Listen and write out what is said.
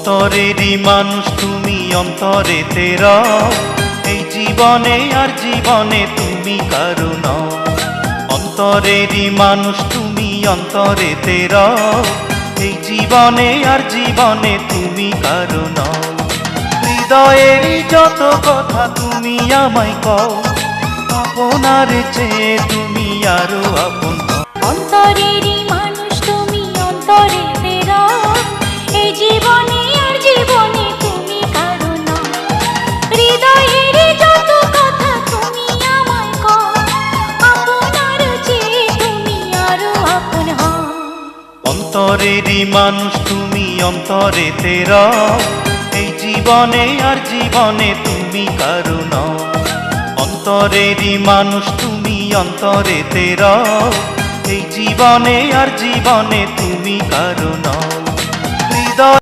অন্তরেরই মানুষ তুমি, অন্তরেতে রও, এই জীবনে আর জীবনে তুমি কারো নও। অন্তরেরই মানুষ তুমি, অন্তরেতে রও, এই জীবনে আর জীবনে তুমি কারো নও। হৃদয়েরই যত কথা তুমি আমায় কও, আপনার চেয়ে তুমি আরো আপন হও। অন্তরেরই মানুষ তুমি, অন্তরেতে রও, এই জীবনে আর জীবনে তুমি কারো নও। হৃদয়েরই যত কথা তুমি আমায় কও, আপনার চেয়ে তুমি আরো আপন হও। অন্তরেরই মানুষ তুমি, অন্তরেতে রও, এই জীবনে আর জীবনে তুমি কারো নও। অন্তরেরই মানুষ তুমি, অন্তরেতে রও, এই জীবনে আর জীবনে তুমি কারো নও। হৃদয়